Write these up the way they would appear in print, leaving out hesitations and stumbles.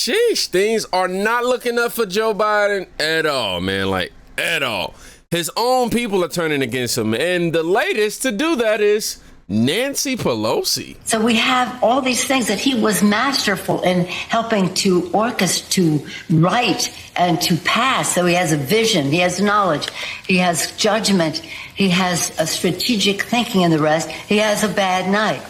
sheesh, things are not looking up for Joe Biden at all, man. Like, at all. His own people are turning against him. And the latest to do that is Nancy Pelosi. So we have all these things that he was masterful in helping to orchestrate, to write, and to pass. So he has a vision, he has knowledge, he has judgment, he has a strategic thinking, and the rest. He has a bad night.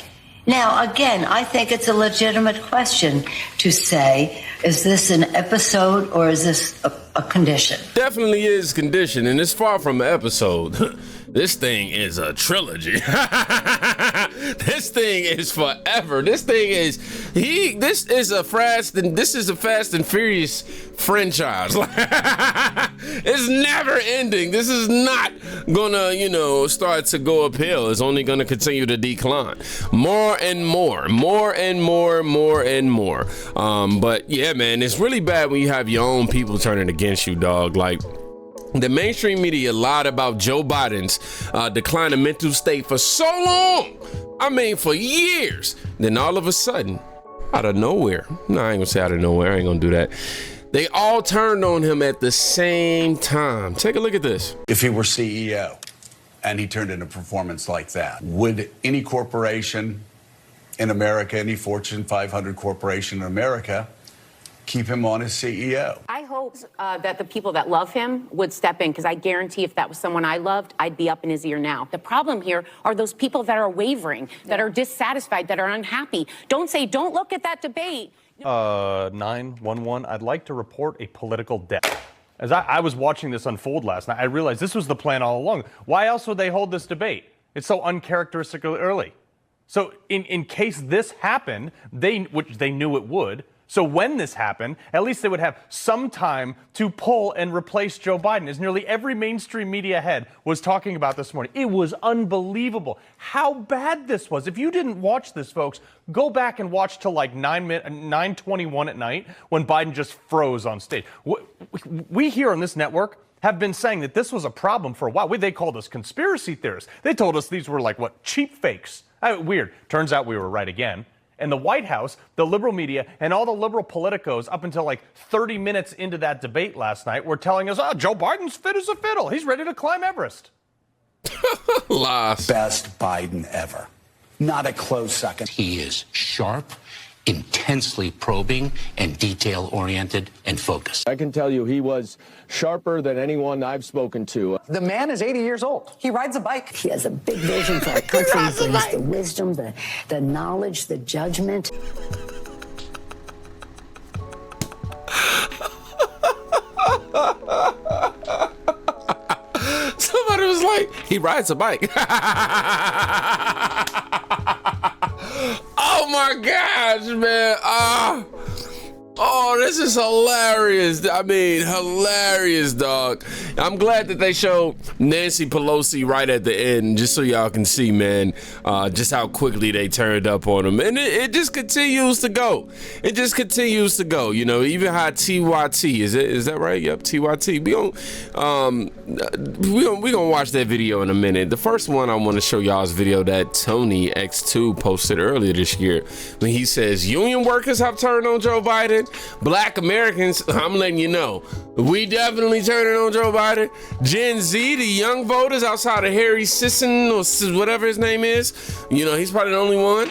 Now, again, I think it's a legitimate question to say, is this an episode or is this a condition? Definitely is condition, and it's far from an episode. This thing is a trilogy. This thing is forever. This is a Fast and Furious franchise. It's never ending. This is not gonna, start to go uphill. It's only gonna continue to decline. More and more. But yeah, man, it's really bad when you have your own people turning against you, dog. Like, the mainstream media lied about Joe Biden's declining mental state for so long. I mean, for years. Then all of a sudden, out of nowhere. No, I ain't gonna say out of nowhere. I ain't gonna do that. They all turned on him at the same time. Take a look at this. If he were CEO and he turned in a performance like that, would any corporation in America, any Fortune 500 corporation in America, keep him on as CEO? I hope that the people that love him would step in, because I guarantee if that was someone I loved, I'd be up in his ear now. The problem here are those people that are wavering, that are dissatisfied, that are unhappy. Don't look at that debate. 911, I'd like to report a political death. As I was watching this unfold last night, I realized this was the plan all along. Why else would they hold this debate? It's so uncharacteristically early. So in case this happened, which they knew it would, so when this happened, at least they would have some time to pull and replace Joe Biden, as nearly every mainstream media head was talking about this morning. It was unbelievable how bad this was. If you didn't watch this, folks, go back and watch till like 9:21 at night when Biden just froze on stage. We here on this network have been saying that this was a problem for a while. They called us conspiracy theorists. They told us these were like, cheap fakes. Weird. Turns out we were right again. And the White House, the liberal media, and all the liberal politicos up until like 30 minutes into that debate last night were telling us, Joe Biden's fit as a fiddle. He's ready to climb Everest. Lost. Best Biden ever. Not a close second. He is sharp, intensely probing, and detail-oriented and focused. I can tell you he was sharper than anyone I've spoken to. The man is 80 years old. He rides a bike. He has a big vision for our country. He brings the wisdom, the knowledge, the judgment. Somebody was like, he rides a bike. Oh my gosh, man. Oh, this is hilarious. I mean, hilarious, dog. I'm glad that they showed Nancy Pelosi right at the end, just so y'all can see, man, just how quickly they turned up on him. And it just continues to go. It just continues to go. Even how TYT, is that right? Yep, TYT. We gonna watch that video in a minute. The first one I want to show y'all is video that Tony X2 posted earlier this year when he says union workers have turned on Joe Biden. Black Americans, I'm letting you know, we definitely turning on Joe Biden. Gen Z, the young voters outside of Harry Sisson or whatever his name is, he's probably the only one.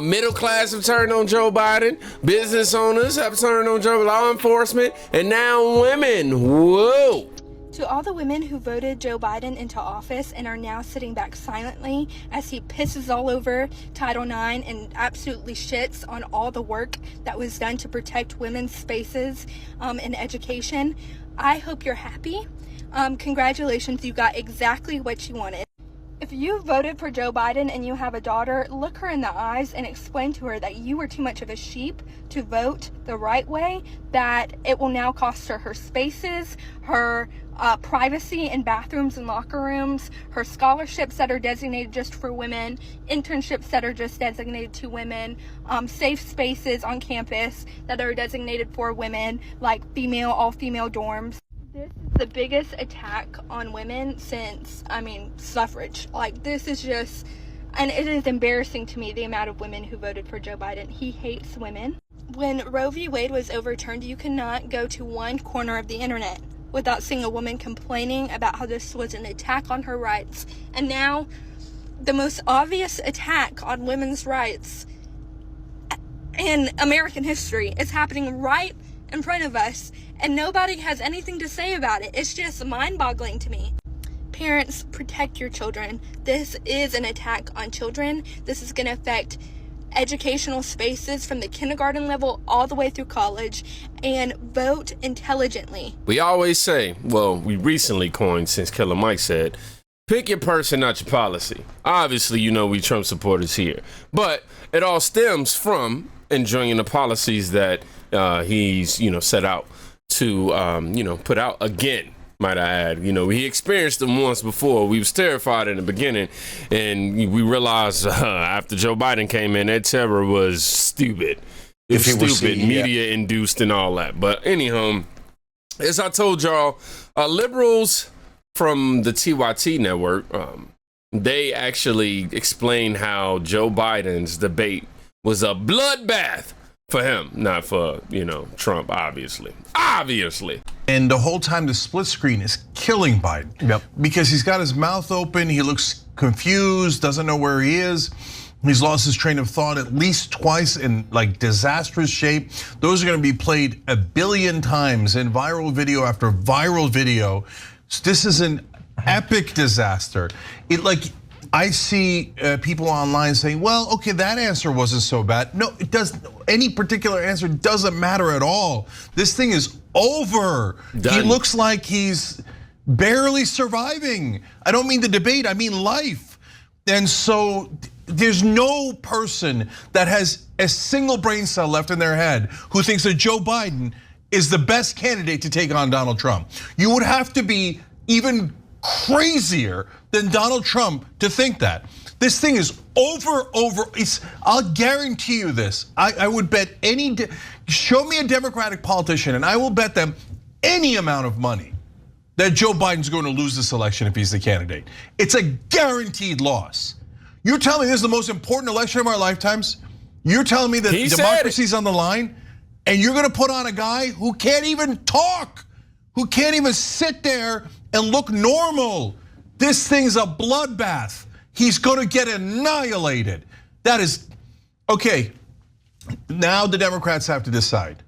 Middle class have turned on Joe Biden. Business owners have turned on Joe, law enforcement, and now women. Whoa. To all the women who voted Joe Biden into office and are now sitting back silently as he pisses all over Title IX and absolutely shits on all the work that was done to protect women's spaces in education, I hope you're happy. Congratulations, you got exactly what you wanted. If you voted for Joe Biden and you have a daughter, look her in the eyes and explain to her that you were too much of a sheep to vote the right way, that it will now cost her her spaces, her privacy in bathrooms and locker rooms, her scholarships that are designated just for women, internships that are just designated to women, safe spaces on campus that are designated for women, like all-female dorms. This is the biggest attack on women since, suffrage. Like, this is just, And it is embarrassing to me the amount of women who voted for Joe Biden. He hates women. When Roe v. Wade was overturned, you cannot go to one corner of the internet without seeing a woman complaining about how this was an attack on her rights. And now, the most obvious attack on women's rights in American history is happening right in front of us, and nobody has anything to say about it. It's just mind-boggling to me. Parents, protect your children. This is an attack on children. This is going to affect educational spaces from the kindergarten level all the way through college, and vote intelligently. We always say, well, we recently coined, since Killer Mike said, pick your person, not your policy. Obviously, you know we Trump supporters here, but it all stems from enjoying the policies that he's, set out to, put out again. Might I add, he experienced them once before. We was terrified in the beginning, and we realized after Joe Biden came in, that terror was stupid. It was stupid, media induced and all that. But anyhow, as I told y'all, liberals from the TYT network, they actually explained how Joe Biden's debate was a bloodbath for him, not for, Trump, obviously. And the whole time the split screen is killing Biden. Yep. Because he's got his mouth open, he looks confused, doesn't know where he is. He's lost his train of thought at least twice in disastrous shape. Those are gonna be played a billion times in viral video after viral video. This is an epic disaster. I see people online saying, well, okay, that answer wasn't so bad. No, it doesn't. Any particular answer doesn't matter at all. This thing is over. Done. He looks like he's barely surviving. I don't mean the debate, I mean life. And so there's no person that has a single brain cell left in their head who thinks that Joe Biden is the best candidate to take on Donald Trump. You would have to be even crazier than Donald Trump to think that. This thing is over. I'll guarantee you this. I would bet show me a Democratic politician and I will bet them any amount of money that Joe Biden's going to lose this election if he's the candidate. It's a guaranteed loss. You're telling me this is the most important election of our lifetimes? You're telling me that democracy's on the line, and you're gonna put on a guy who can't even talk, who can't even sit there and look normal. This thing's a bloodbath. He's gonna get annihilated. That is, okay, now the Democrats have to decide.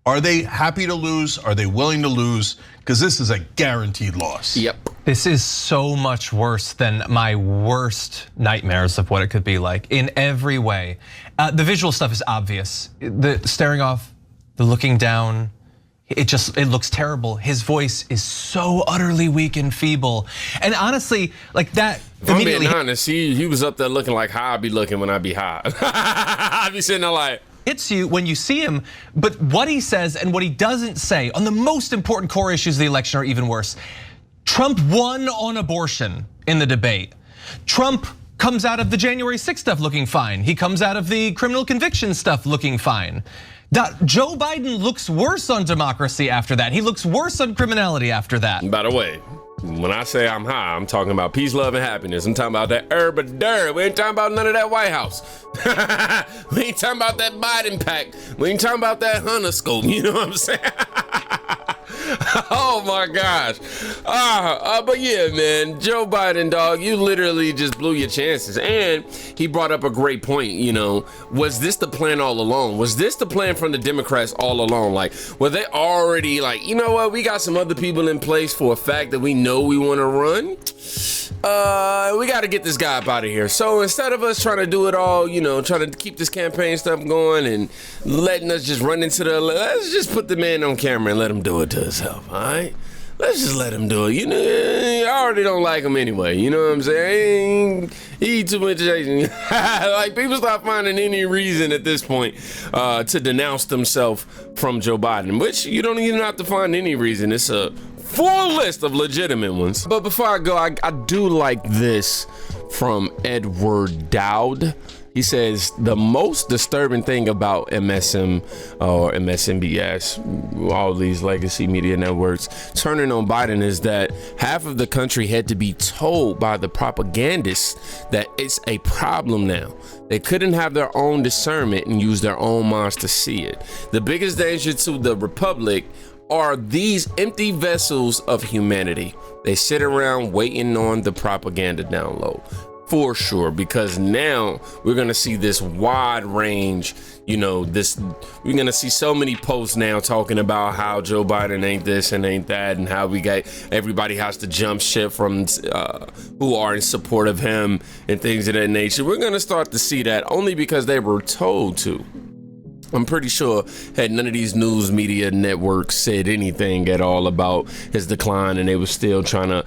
Are they happy to lose? Are they willing to lose? Because this is a guaranteed loss. Yep. This is so much worse than my worst nightmares of what it could be like in every way. The visual stuff is obvious. The staring off, the looking down, it looks terrible. His voice is so utterly weak and feeble. And honestly, like that. If I'm being honest, he was up there looking like how I be looking when I be high. I be sitting there like. Hits you when you see him, but what he says and what he doesn't say on the most important core issues of the election are even worse. Trump won on abortion in the debate. Trump comes out of the January 6th stuff looking fine. He comes out of the criminal conviction stuff looking fine. Joe Biden looks worse on democracy after that. He looks worse on criminality after that. By the way, when I say I'm high, I'm talking about peace, love, and happiness. I'm talking about that urban dirt. We ain't talking about none of that White House. We ain't talking about that Biden pack. We ain't talking about that Hunter scope. You know what I'm saying? Oh my gosh. But yeah, man, Joe Biden, dog, you literally just blew your chances. And he brought up a great point, was this the plan all along? Was this the plan from the Democrats all along? Like, were they already like, you know what, we got some other people in place for a fact that we know we want to run. We got to get this guy up out of here. So instead of us trying to do it all, trying to keep this campaign stuff going and letting us just run into let's just put the man on camera and let him do it to himself, all right? Let's just let him do it. I already don't like him anyway. You know what I'm saying? He too much. Like, people start finding any reason at this point to denounce themselves from Joe Biden, which you don't even have to find any reason. It's a full list of legitimate ones. But before I go, I do like this from Edward Dowd. He says the most disturbing thing about MSM or MSNBS, all these legacy media networks, turning on Biden is that half of the country had to be told by the propagandists that it's a problem now. They couldn't have their own discernment and use their own minds to see it. The biggest danger to the republic are these empty vessels of humanity. They sit around waiting on the propaganda download. For sure, because now we're gonna see this wide range, we're gonna see so many posts now talking about how Joe Biden ain't this and ain't that, and how everybody has to jump ship from who are in support of him and things of that nature. We're gonna start to see that only because they were told to. I'm pretty sure had none of these news media networks said anything at all about his decline and they were still trying to,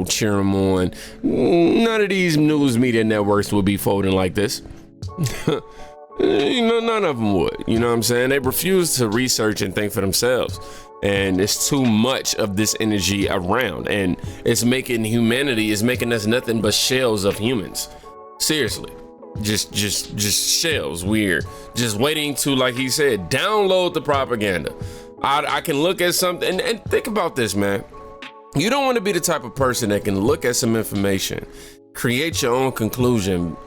cheer him on, none of these news media networks would be folding like this. None of them would. You know what I'm saying? They refuse to research and think for themselves. And it's too much of this energy around. And it's making us nothing but shells of humans. Seriously. Just shells. We're just waiting to, like he said, download the propaganda. I can look at something and think about this, man. You don't want to be the type of person that can look at some information, create your own conclusion,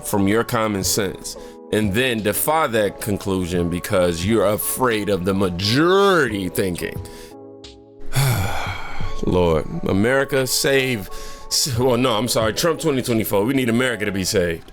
from your common sense, and then defy that conclusion because you're afraid of the majority thinking. Lord, America save. Well, no, I'm sorry. Trump 2024. We need America to be saved.